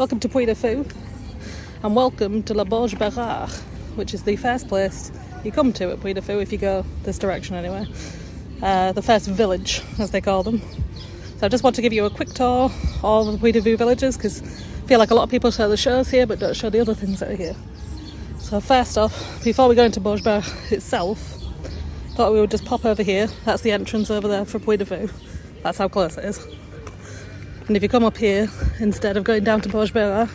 Welcome to Puy Du Fou, and welcome to La Borge Bérard, which is the first place you come to at Puy Du Fou if you go this direction anyway. The first village, as they call them. So I just want to give you a quick tour of the Puy Du Fou villages, because I feel like a lot of people show the shows here but don't show the other things that are here. So first off, before we go into Borge Bérard itself, thought we would just pop over here. That's the entrance over there for Puy Du Fou. That's how close it is. And if you come up here instead of going down to Borge Bérard,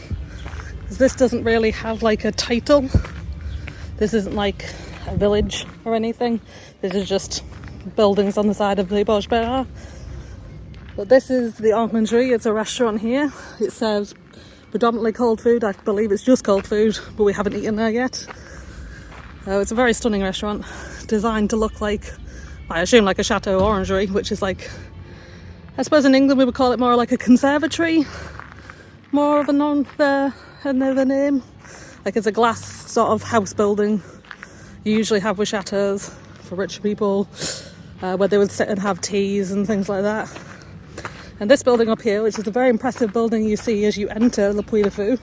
this doesn't really have like a title. This isn't like a village or anything. This is just buildings on the side of the Borge Bérard. But this is the Orangerie. It's a restaurant here. It serves predominantly cold food. I believe it's just cold food, but we haven't eaten there yet. It's a very stunning restaurant, designed to look like, I assume, like a chateau orangery, which is like, I suppose in England we would call it more like a conservatory, more of a another name. Like it's a glass sort of house building you usually have with chateaus for rich people, where they would sit and have teas and things like that. And this building up here, which is a very impressive building you see as you enter Le Puy Du Fou,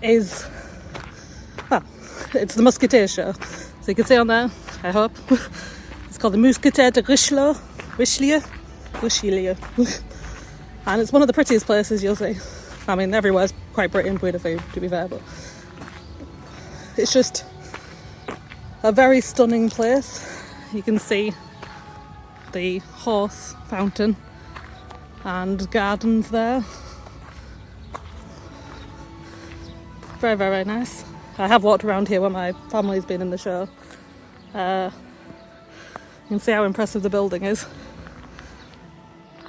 is, well, it's the Musketeer show. So you can see on there, I hope, it's called the Musketeer de Richelieu. And it's one of the prettiest places you'll see. I mean, everywhere's quite pretty in Puy Du Fou, to be fair, but it's just a very stunning place. You can see the horse fountain and gardens there. Very, very nice. I have walked around here when my family's been in the show. You can see how impressive the building is.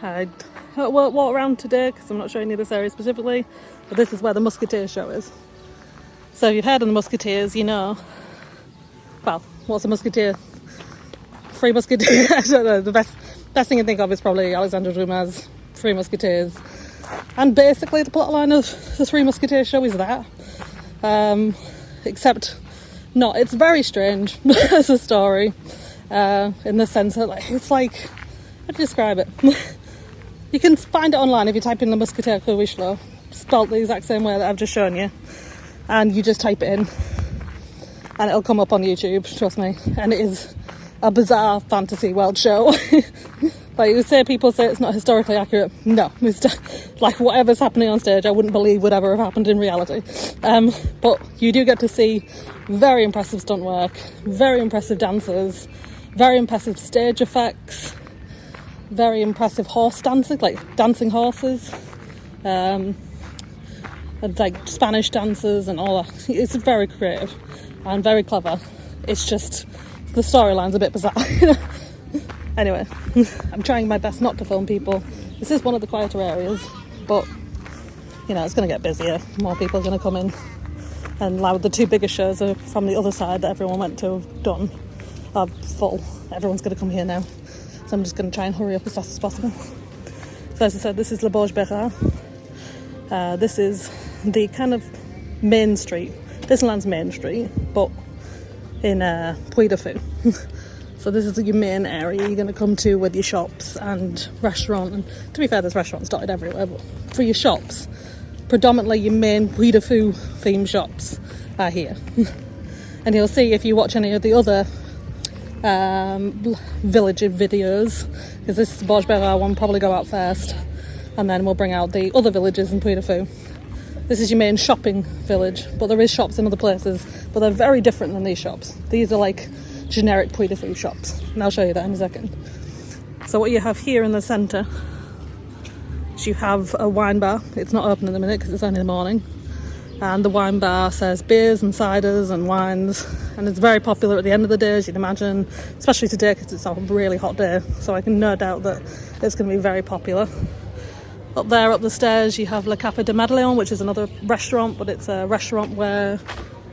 I won't walk around today because I'm not showing you this area specifically, but this is where the Musketeer show is. So if you've heard of the Musketeers, you know, well, what's a Musketeer? Three Musketeers. I don't know, the best thing I think of is probably Alexandre Dumas' Three Musketeers. And basically the plotline of the Three Musketeers show is that. Except not, it's very strange as a story, in the sense that it's like, how do you describe it? You can find it online if you type in the Musketeer de Richelieu, spelled the exact same way that I've just shown you, and you just type it in and it'll come up on YouTube, trust me. And it is a bizarre fantasy world show. Like you say, people say it's not historically accurate. No, it's like whatever's happening on stage I wouldn't believe would ever have happened in reality. But you do get to see very impressive stunt work, very impressive dancers, very impressive stage effects, very impressive horse dancing, like dancing horses, and like Spanish dancers and all that. It's very creative and very clever. It's just the storyline's a bit bizarre. Anyway, I'm trying my best not to film people. This is one of the quieter areas, but you know, it's going to get busier. More people are going to come in, and now the two biggest shows are from the other side that everyone went to have done are full. Everyone's going to come here now. So I'm just going to try and hurry up as fast as possible. So as I said, this is La Borge Bérard. This is the kind of main street, Disneyland's main street, but in Puy Du Fou. So this is your main area you're going to come to with your shops and restaurant. And to be fair, there's restaurants dotted everywhere, but for your shops, predominantly your main Puy Du Fou themed shops are here. And you'll see if you watch any of the other village videos, because this Borge Bérard one probably go out first, and then we'll bring out the other villages in Puy Du Fou. This is your main shopping village, but there is shops in other places, but they're very different than these shops. These are like generic Puy Du Fou shops, and I'll show you that in a second. So what you have here in the centre is you have a wine bar. It's not open in a minute because it's only the morning, and the wine bar serves beers and ciders and wines, and it's very popular at the end of the day, as you'd imagine, especially today because it's a really hot day, so I can no doubt that it's going to be very popular. Up there up the stairs you have Le Café de Madeleine, which is another restaurant, but it's a restaurant where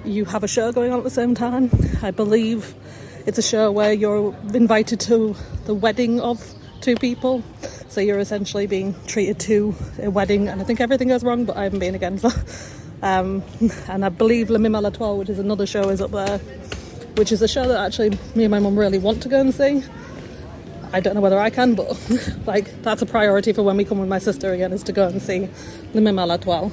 you have a show going on at the same time. I believe it's a show where you're invited to the wedding of two people, so you're essentially being treated to a wedding, and I think everything goes wrong, but I haven't been against that. And I believe Le Mime à l'Étoile, which is another show, is up there, which is a show that actually me and my mum really want to go and see. I don't know whether I can, but like that's a priority for when we come with my sister again, is to go and see Le Mime à l'Étoile.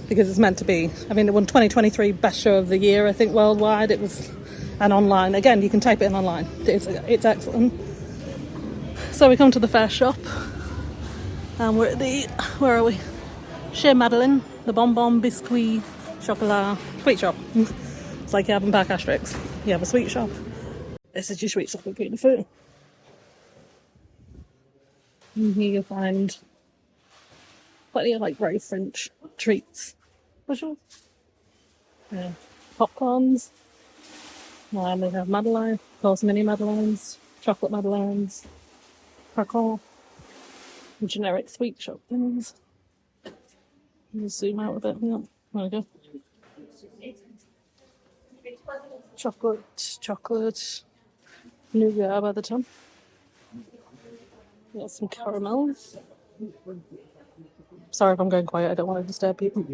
because it's meant to be. I mean, it won 2023 Best Show of the Year, I think, worldwide. It was, and online. Again, you can type it in online. It's excellent. So we come to the fair shop, and we're at the, where are we? Chez Madeleine, the bonbon biscuit chocolat sweet shop. It's like you have in Parc Asterix. You have a sweet shop. This is your sweet shop at Puy Du Fou. And here you'll find plenty of like very French treats. What's yours? Yeah. Popcorns. And they have Madeleine, of course, mini Madeleines, chocolate Madeleines, croissant, generic sweet shop things. Just zoom out a bit. Yeah, there we go. Chocolate, nougat by the ton. Got some caramels. Sorry if I'm going quiet, I don't want to disturb people.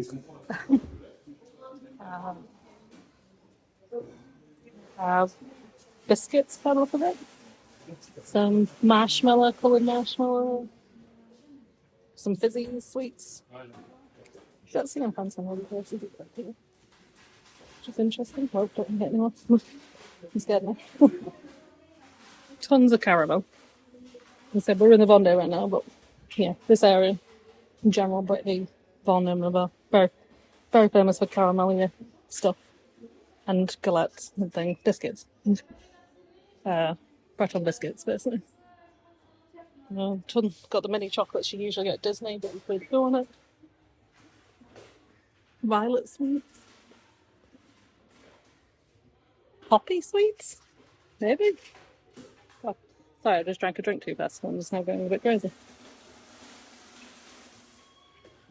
Biscuits by the look of it. Some marshmallow, coloured marshmallow. Some fizzy sweets. You don't see them fancy in other places, which is interesting. Well, don't get anyone. I'm scared now. Tons of caramel. I said we're in the Vendée right now, but yeah, this area in general, but the Vendée are very, very famous for caramel stuff and galettes and things, biscuits, breton biscuits, basically. Got the mini chocolates you usually get at Disney, but we put on it. Violet sweets, poppy sweets, maybe. Oh, sorry, I just drank a drink too fast. I'm just now going a bit crazy.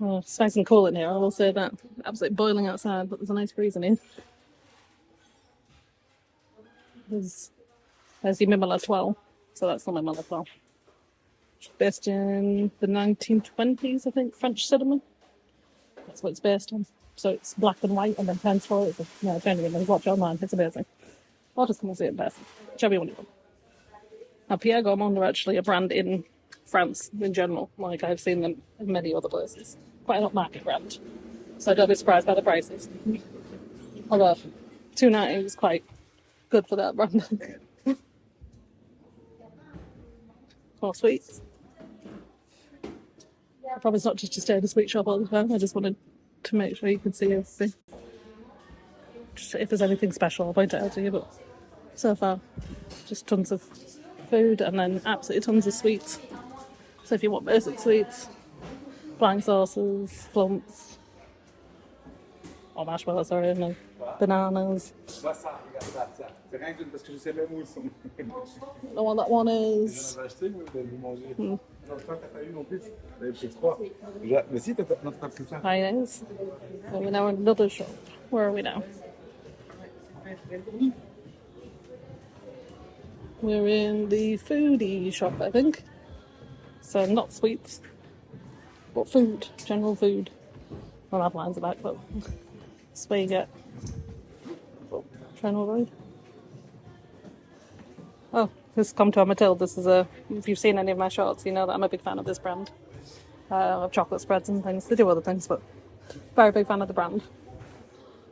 Oh, it's nice and cool in here, I will say that. Absolutely boiling outside, but there's a nice breeze in here. There's the Mimela 12, so that's the Mimela 12. Based in the 1920s, I think, French cinnamon. That's what it's based on. So it's black and white and then pencil. Genuinely, watch it online, it's amazing. I'll just come and see it in person. Show me one you want. Now, Pierre Gourmand are actually a brand in France in general. Like, I've seen them in many other places. Quite an upmarket brand. So don't be surprised by the prices. Although, $2.90 is quite good for that brand. More sweets. I promise not just to stay in a sweet shop all the time. I just wanted to make sure you could see everything. Just if there's anything special, I'll point it out to you. But so far, just tons of food and then absolutely tons of sweets. So if you want basic sweets, blank sauces, flumps, or marshmallows, sorry, and bananas. I don't know what that one is. Mayonnaise. We're now in another shop. Where are we now? We're in the foodie shop, I think. So not sweets, but food, general food. Well, I have lines about, but that's where you get. Trying to avoid. Oh, this has come to a Matilda. This is if you've seen any of my shorts, you know that I'm a big fan of this brand. Of chocolate spreads and things. They do other things, but very big fan of the brand.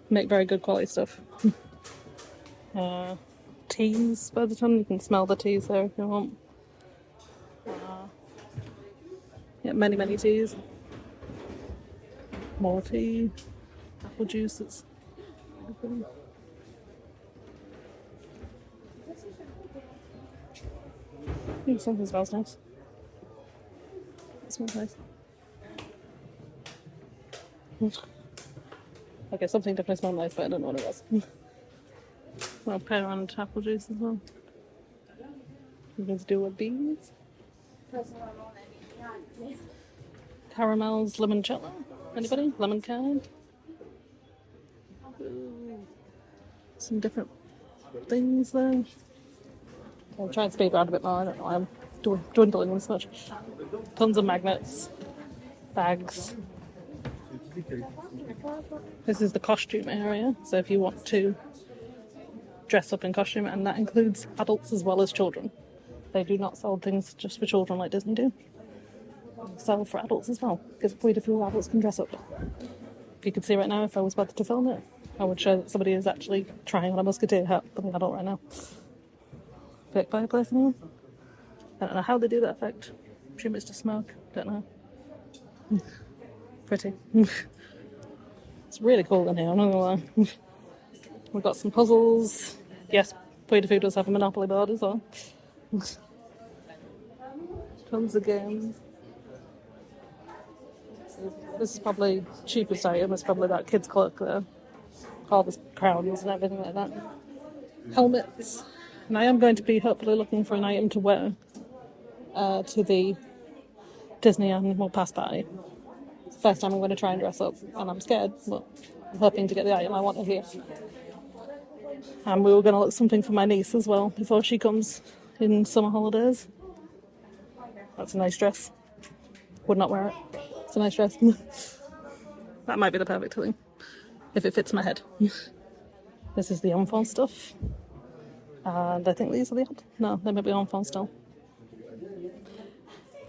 Make very good quality stuff. Teas by the ton. You can smell the teas there if you want. Yeah, many teas. More tea. Apple juices. Ooh, something smells nice. It smells nice. Okay, something definitely smells nice, but I don't know what it was. Well, pear and apple juice as well. You can do with these. Caramels, limoncello. Anybody? Lemon curd. Some different things there. I'll try and speed around a bit more. I don't know why I'm dwindling this much. Tons of magnets, bags. This is the costume area. So if you want to dress up in costume, and that includes adults as well as children. They do not sell things just for children like Disney do. They sell for adults as well, because Puy Du Fou adults can dress up. If you could see right now, if I was about to film it, I would show that somebody is actually trying on a musketeer hat for the adult right now. Fake fireplace in here. I don't know how they do that effect. I assume it's just smoke. Don't know. Pretty. It's really cool in here, I'm not gonna lie. We've got some puzzles. Yes, Puy Du Fou does have a Monopoly board as well. Tons of games. This is probably cheapest item. It's probably that kid's cloak there. All the crowns and everything like that. Helmets. And I am going to be hopefully looking for an item to wear to the Disney Animal Pass party. First time I'm going to try and dress up, and I'm scared, but I'm hoping to get the item I want here. And we were going to look something for my niece as well before she comes in summer holidays. That's a nice dress. Would not wear it. It's a nice dress. That might be the perfect thing if it fits my head. This is the enfant stuff. And I think these are the adult. No, they might be enfant still.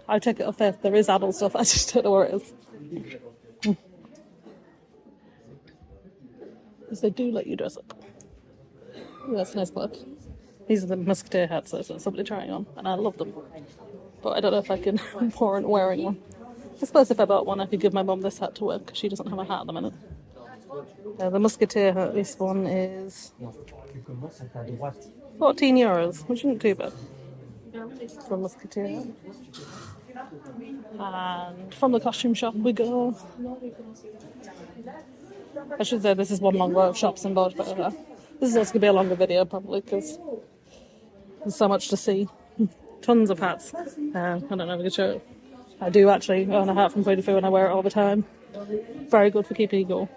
I take it off there. There is adult stuff. I just don't know where it is. Because they do let you dress up. Ooh, that's a nice cloak. These are the musketeer hats that somebody trying on, and I love them. But I don't know if I can warrant wearing one. I suppose if I bought one, I could give my mum this hat to wear because she doesn't have a hat at the minute. The musketeer hat, this one is €14, which isn't too bad for a musketeer hat. And from the costume shop we go. I should say this is one long row of shops in Borge, but this is also going to be a longer video probably because there's so much to see. Tons of hats. I don't know if I can show it. I do actually own a hat from Puy Du Fou and I wear it all the time. Very good for keeping you cool.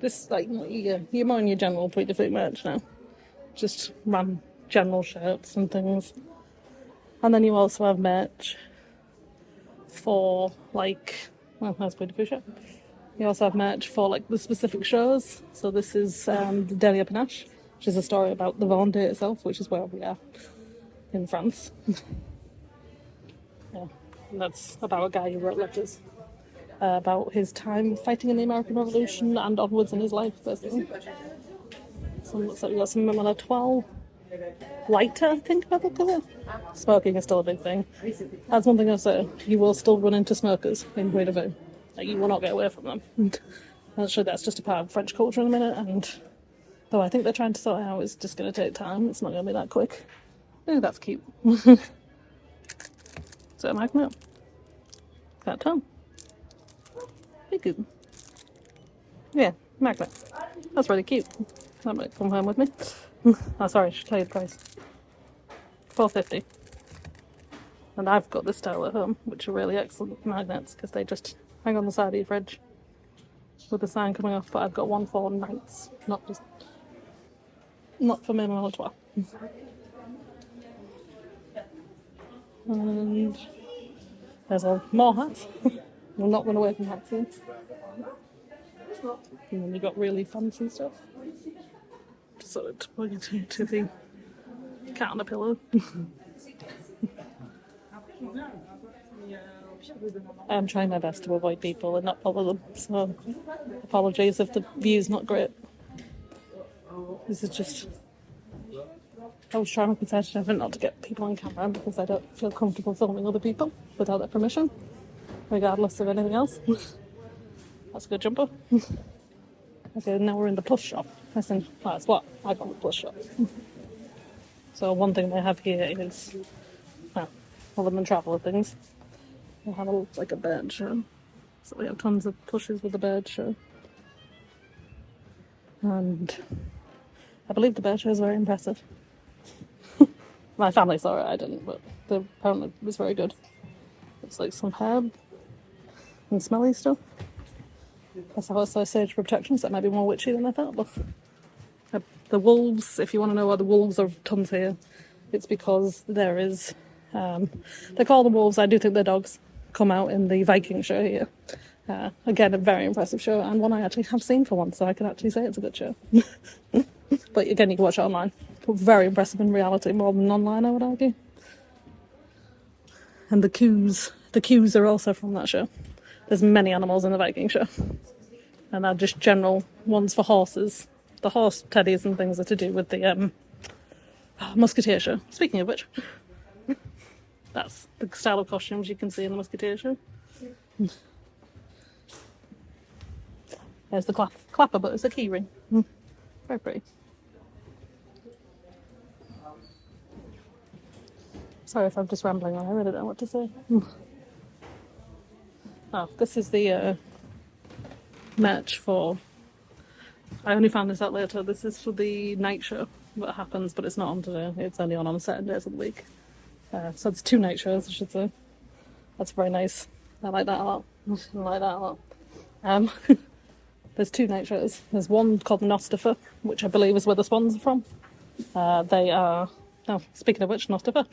This, like, you're more in your general Puy Du Fou merch now. Just general shirts and things. And then you also have merch for, like, well, that's Puy Du Fou shop. You also have merch for, like, the specific shows. So this is the Delia Panache, which is a story about the Vendée itself, which is where we are in France. Yeah, and that's about a guy who wrote letters about his time fighting in the American Revolution and onwards in his life, basically. So it looks like we've got some Mimela 12 lighter, I think, by the look of it. Smoking is still a big thing. That's one thing I'll say. You will still run into smokers in Puy Du Fou. Like, you will not get away from them. And actually, that's just a part of French culture in a minute, and though I think they're trying to sort it out, it's just going to take time. It's not going to be that quick. Oh, that's cute. Is that a magnet? Can't tell. Very good. Yeah, magnet. That's really cute. That might come home with me. Oh, sorry, I should tell you the price. $4.50. And I've got this style at home, which are really excellent magnets because they just hang on the side of your fridge with the sign coming off. But I've got one for nights, not for Mimela 12. And there's more hats. We'll not run away from hats here. And then you've got really fancy stuff. Just sort of pointing to the cat on a pillow. I'm trying my best to avoid people and not bother them, so apologies if the view's not great. This is just... I was trying my concession effort not to get people on camera because I don't feel comfortable filming other people without their permission, regardless of anything else. That's a good jumper. Okay, now we're in the plush shop. That's what I call the plush shop. So one thing they have here is, well, other than traveller things, they have like a bird show. So we have tons of plushes with the bird show. And I believe the bird show is very impressive. My family saw it, I didn't, but apparently it was very good. It's like some herb and smelly stuff. That's how I sage for protection, so that might be more witchy than I thought. But the wolves, if you want to know why the wolves are tons here, it's because there is, they call them wolves, I do think they're dogs, come out in the Viking show here. Again, a very impressive show, and one I actually have seen for once, so I can actually say it's a good show. But again, you can watch it online. But very impressive in reality, more than online, I would argue. And the coos are also from that show. There's many animals in the Viking show, and they're just general ones for horses. The horse teddies and things are to do with the Musketeer show. Speaking of which, that's the style of costumes you can see in the Musketeer show. There's the clapper, but it's a key ring. Very pretty. Sorry if I'm just rambling on, I really don't know what to say. Oh, this is the merch for... I only found this out later. This is for the night show that happens, but it's not on today. It's only on certain days of the week. So it's 2 night shows, I should say. That's very nice. I like that a lot. I like that a lot. There's 2 night shows. There's one called Nostifer, which I believe is where the Swans are from. They are... Oh, speaking of which, Nostifer.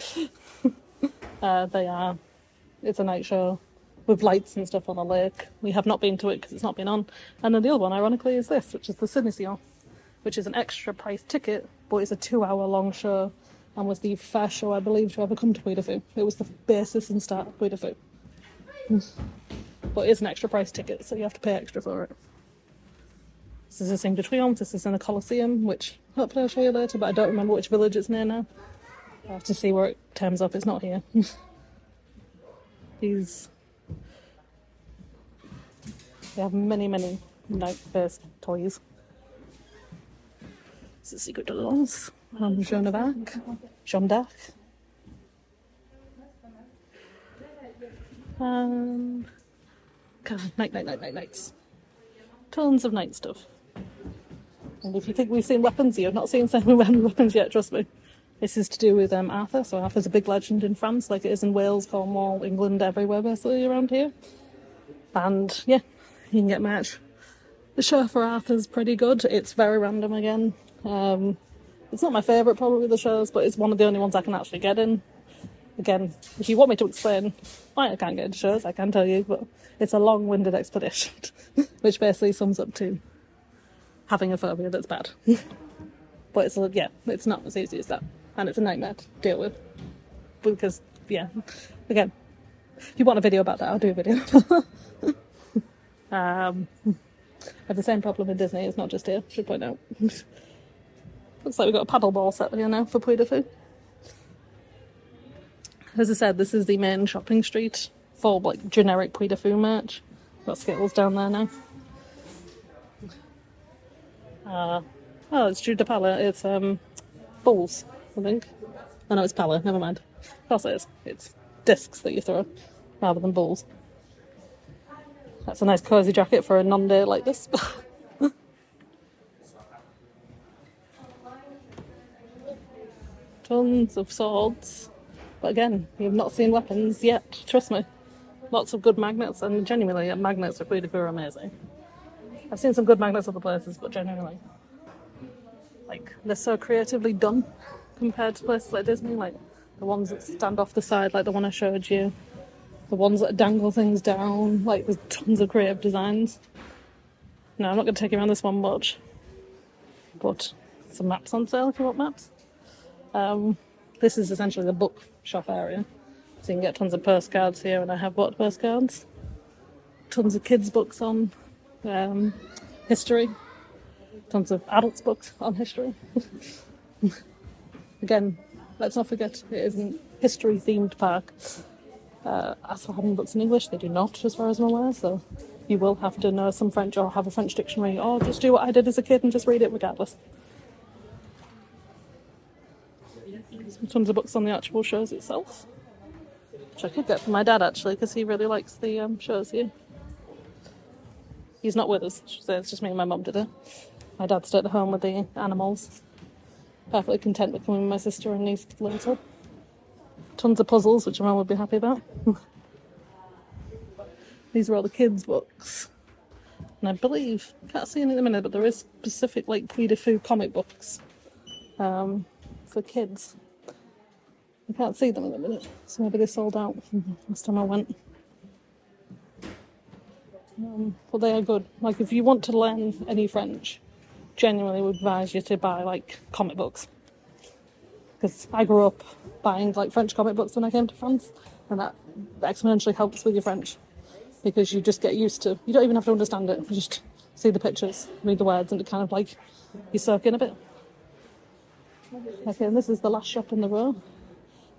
It's a night show with lights and stuff on a lake. We have not been to it because it's not been on. And then the other one, ironically, is this, which is the Sydney Sion, which is an extra price ticket, but it's a 2-hour long show and was the first show, I believe, to ever come to Puy Du Fou. It was the basis and start of Puy Du Fou. But it's an extra price ticket, so you have to pay extra for it. This is the Cinque de Triomphe. This is in the Colosseum, which hopefully I'll show you later, but I don't remember which village it's near now. I have to see where it turns up. It's not here. They have many, many night-based toys. This is Secret de Lens. Joan of Arc. Jeanne d'Arc. And... nights. Tons of night stuff. And if you think we've seen weapons, you've not seen any weapons yet, trust me. This is to do with Arthur. So Arthur's a big legend in France, like it is in Wales, Cornwall, England, everywhere basically around here. And yeah, you can get merch. The show for Arthur's pretty good. It's very random again. It's not my favourite probably of the shows, but it's one of the only ones I can actually get in. Again, if you want me to explain why I can't get into shows, I can tell you, but it's a long-winded explanation, which basically sums up to having a phobia that's bad. But it's not as easy as that. And it's a nightmare to deal with. Because, yeah, again, if you want a video about that, I'll do a video. I have the same problem in Disney, it's not just here, should point out. Looks like we've got a paddle ball set here now for Puy Du Fou. As I said, this is the main shopping street for like generic Puy Du Fou merch. Got Skittles down there now. It's Jus de Palais. It's balls, I think. Oh no, it's Palais, never mind. Of course it is. It's discs that you throw rather than balls. That's a nice cosy jacket for a non-day like this. Tons of swords. But again, you've not seen weapons yet, trust me. Lots of good magnets, and genuinely, magnets for Puy Du Fou are amazing. I've seen some good magnets other places, but genuinely, like, they're so creatively done compared to places like Disney, like the ones that stand off the side, like the one I showed you, the ones that dangle things down, like there's tons of creative designs. No, I'm not going to take you around this one much, but some maps on sale if you want maps. This is essentially the book shop area, so you can get tons of postcards here, and I have bought postcards. Tons of kids' books on history. Tons of adults' books on history. Again, let's not forget it is a history-themed park. As for having books in English, they do not, as far as I'm aware, so you will have to know some French or have a French dictionary, or just do what I did as a kid and just read it regardless. Tons of books on the actual shows itself, which I could get for my dad actually, because he really likes the shows here. He's not with us, so it's just me and my mum today. My dad stayed at home with the animals, perfectly content with coming with my sister and niece later. Tons of puzzles, which my mum would be happy about. These are all the kids' books, and I believe, can't see any in a minute, but there is specific like Puy Du Fou comic books for kids. I can't see them in a minute, so maybe they sold out last time I went. But they are good. Like, if you want to learn any French, genuinely would advise you to buy like comic books. Because I grew up buying like French comic books when I came to France, And that exponentially helps with your French because you just get used to, you don't even have to understand it, you just see the pictures, read the words, and it kind of like, you soak in a bit. Okay, and this is the last shop in the row.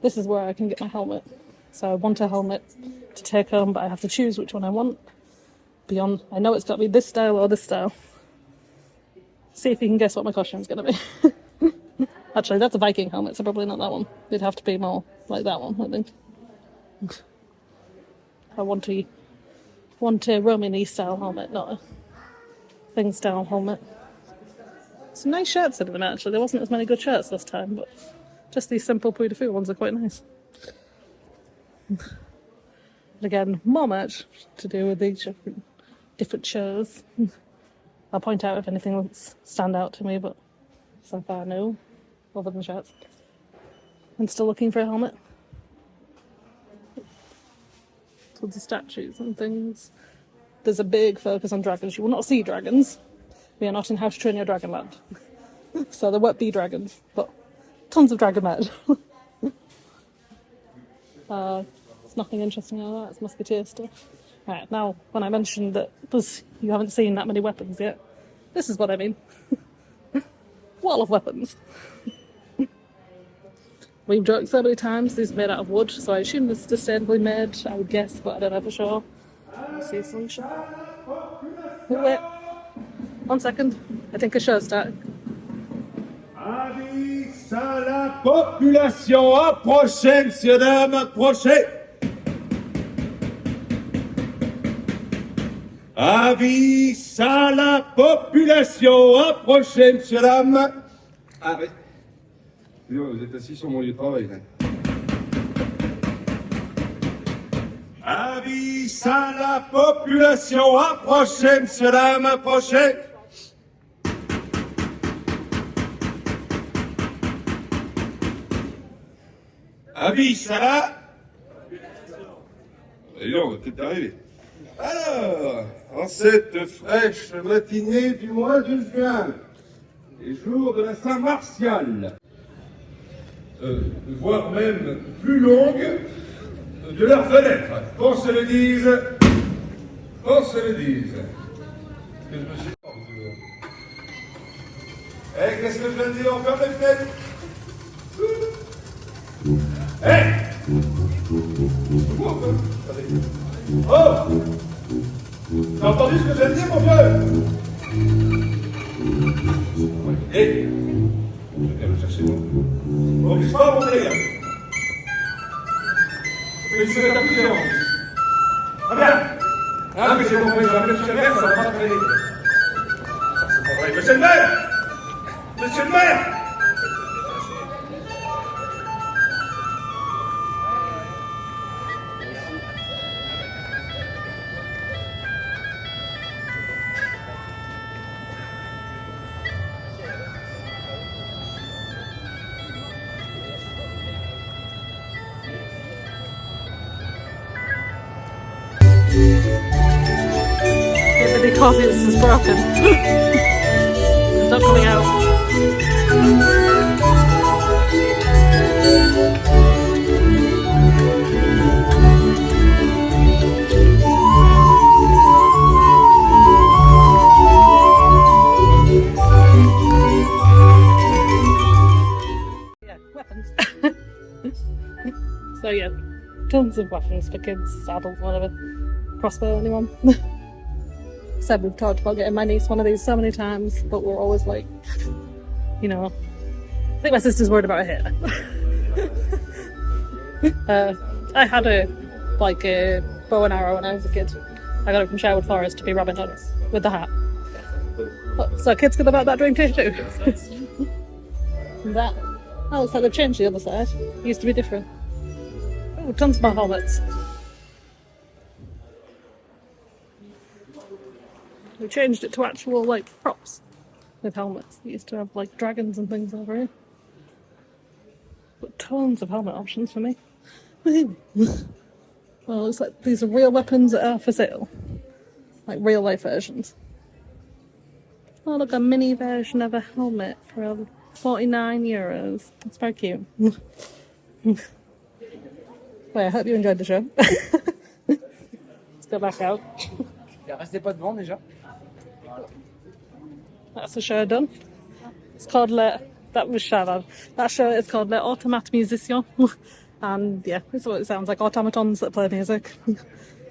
This is where I can get my helmet. So I want a helmet to take home, but I have to choose which one I want. Beyond, I know it's got to be this style or this style. See if you can guess what my costume's going to be. Actually, that's a Viking helmet, so probably not that one. It'd have to be more like that one, I think. I want a Romany style helmet, not a thing style helmet. Some nice shirts in them actually. There wasn't as many good shirts this time, but just these simple Puy Du Fou ones are quite nice. And again, more merch to do with these different shows. I'll point out if anything looks stand out to me, but so far no, other than shirts. I'm still looking for a helmet. With the statues and things. There's a big focus on dragons. You will not see dragons. We are not in How to Train Your Dragon Land. So there won't be dragons, but tons of dragon merch. There's nothing interesting about that. It's musketeer stuff. Right, now, when I mentioned that you haven't seen that many weapons yet, this is what I mean. Wall of weapons. We've joked so many times, these are made out of wood, so I assume this is sustainably made, I would guess, but I don't know for sure. See some shot. Wait. 1 second. I think a show's starting. Avis à la population, approchez, messieurs, dames, approchez. Avis à la population, approchez, messieurs, dames. Ah oui. Vous êtes assis sur mon lieu de travail. Là. Avis à la population, approchez, messieurs, dames, approchez. Avis à la... D'ailleurs, on va peut-être arriver. Alors, en cette fraîche matinée du mois de juin, les jours de la Saint-Martial, voire même plus longue, de leurs fenêtres. Qu'on se le dise, qu'on se le dise. Eh, qu'est-ce que je viens de dire? On ferme les fenêtres. Eh! Oh! T'as entendu ce que je viens de dire, mon vieux? Eh! Je viens le chercher, moi. On ne pas monter, les gars. Il se met à plusieurs. Ah bien! Ah, mais j'ai compris, je m'appelle monsieur le maire, ça va pas traîner. C'est pas vrai. Monsieur le maire! Monsieur le maire! Because this is broken. It's not coming out. Yeah, weapons. So yeah, tons of weapons for kids, adults, whatever. Crossbow, anyone? Said we've talked about getting my niece one of these so many times, but we're always like, you know, I think my sister's worried about her hair. I had a bow and arrow when I was a kid. I got it from Sherwood Forest to be Robin Hood with the hat. So kids could have had that dream too. And that, oh, looks like they've changed the other side. It used to be different. Oh, tons more helmets. We changed it to actual like props with helmets. We used to have like dragons and things over here. But tons of helmet options for me. Woohoo! Well, it looks like these are real weapons that are for sale. Like real life versions. Oh look, a mini version of a helmet for €49. It's very cute. Well, I hope you enjoyed the show. Let's go back out. Restez pas devant déjà. That's the show done. It's called that was Shavan. That show is called Les Automates Musiciens. And yeah, that's what it sounds like, automatons that play music.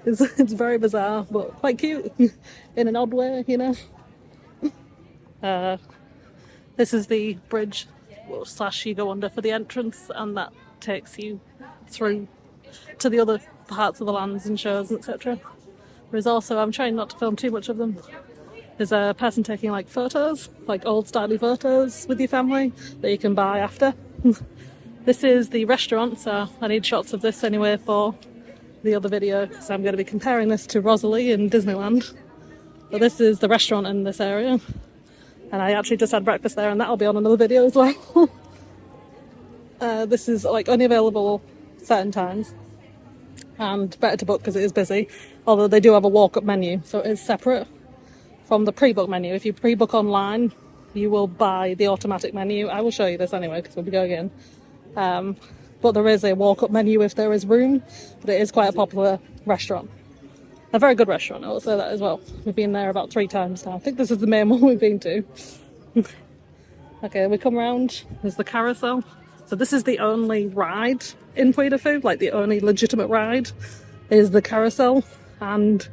It's very bizarre, but quite cute in an odd way, you know. This is the bridge slash you go under for the entrance, and that takes you through to the other parts of the lands and shows, etc. There's also, I'm trying not to film too much of them, there's a person taking like photos, like old styly photos with your family that you can buy after. This is the restaurant, so I need shots of this anyway for the other video, so I'm going to be comparing this to Rosalie in Disneyland. But this is the restaurant in this area, and I actually just had breakfast there, and that'll be on another video as well. This is like only available certain times, and better to book because it is busy, although they do have a walk-up menu, so it is separate from the pre-book menu. If you pre-book online, you will buy the automatic menu. I will show you this anyway because we'll be going in. But there is a walk-up menu if there is room, but it is quite a popular restaurant. A very good restaurant, I will say that as well. We've been there about 3 times now. I think this is the main one we've been to. Okay, we come round, there's the carousel. So this is the only ride in Puy Du Fou, like the only legitimate ride is the carousel. And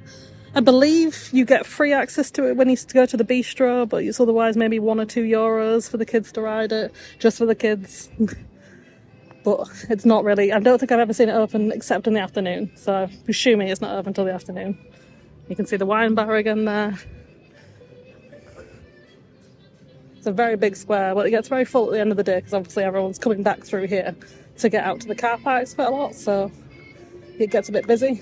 I believe you get free access to it when you go to the bistro, but it's otherwise maybe €1 or €2 for the kids to ride it, just for the kids. But it's not really, I don't think I've ever seen it open except in the afternoon, so I'm assuming it's not open until the afternoon. You can see the wine bar again there. It's a very big square, but it gets very full at the end of the day because obviously everyone's coming back through here to get out to the car parks quite a lot, so it gets a bit busy.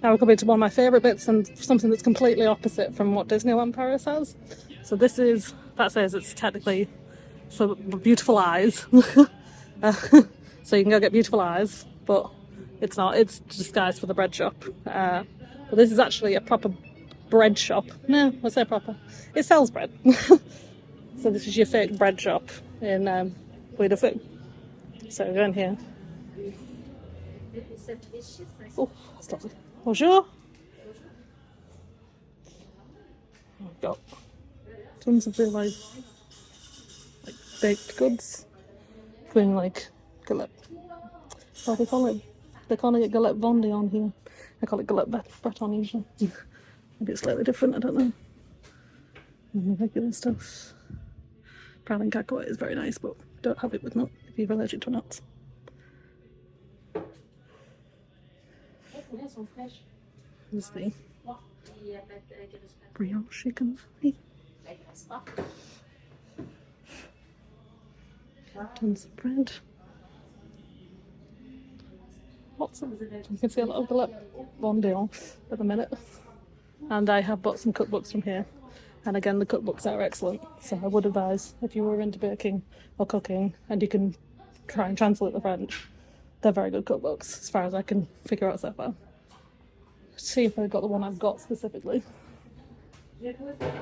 Now we're coming to one of my favourite bits and something that's completely opposite from what Disneyland Paris has. So this is, that says it's technically for beautiful eyes. So you can go get beautiful eyes, but it's not, it's disguised for the bread shop. But this is actually a proper bread shop. No, I say proper. It sells bread. So this is your fake bread shop in Puy Du Fou. So we're going here. Oh, that's lovely. Bonjour. I've got tons of like baked goods. Doing like galette. Well, they call it, they're calling it galette vendée on here. I call it galette breton usually. Maybe it's slightly different, I don't know. And the regular stuff. Praline cacahuète is very nice, but don't have it with nut if you're allergic to nuts. Here's the brioche you can eat. Tons of bread. Lots of, you can see a lot of galette vendée at the minute. And I have bought some cookbooks from here. And again, the cookbooks are excellent. So I would advise, if you were into baking or cooking, and you can try and translate the French, they're very good cookbooks, as far as I can figure out so far. See if I got the one I've got specifically.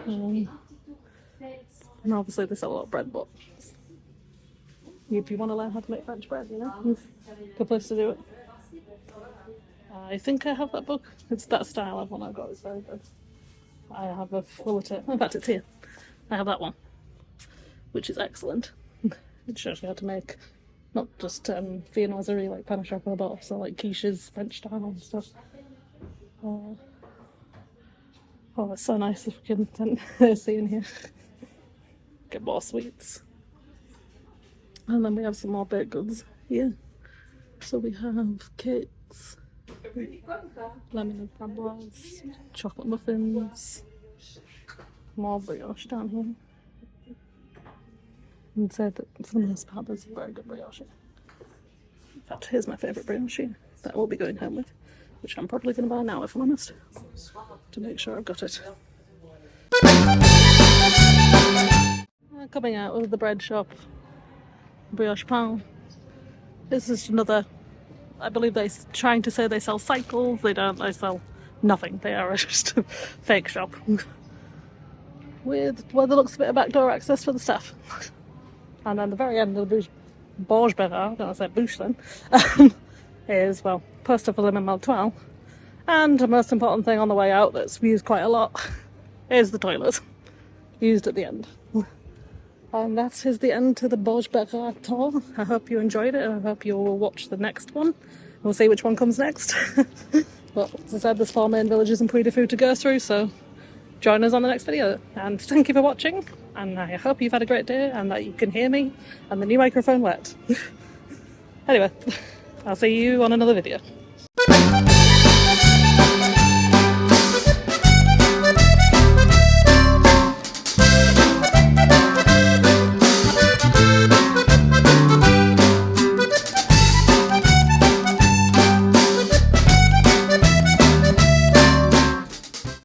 And obviously they sell a lot of bread, but if you want to learn how to make French bread, you know, good place to do it. I think I have that book. It's that style of one I've got. It's very good. I have a fuller, in fact it's here. I have that one, which is excellent. It shows you how to make not just viennoiserie like pain au chocolat, but also like quiches, French style and stuff. Oh, it's so nice if we can see in here. Get more sweets. And then we have some more baked goods here. So we have cakes, lemon and framboise, chocolate muffins, more brioche down here. And said that for the most part there's very good brioche. In fact, here's my favourite brioche that I will be going home with, which I'm probably going to buy now if I'm honest, to make sure I've got it. Coming out of the bread shop, brioche pain. This is another, I believe they're trying to say they sell cycles. They don't, they sell nothing. They are just a fake shop with, where there looks a bit of backdoor access for the staff. And then the very end of the bouche, I don't want to say bouche then, is, well, posto for lemon maltois. And the most important thing on the way out that's used quite a lot is the toilet, used at the end. And that is the end to the Borge tour. I hope you enjoyed it, and I hope you will watch the next one. We'll see which one comes next. But as I said, there's 4 main villages in Puy Du Fou to go through, so join us on the next video. And thank you for watching, and I hope you've had a great day and that you can hear me and the new microphone worked. Anyway, I'll see you on another video.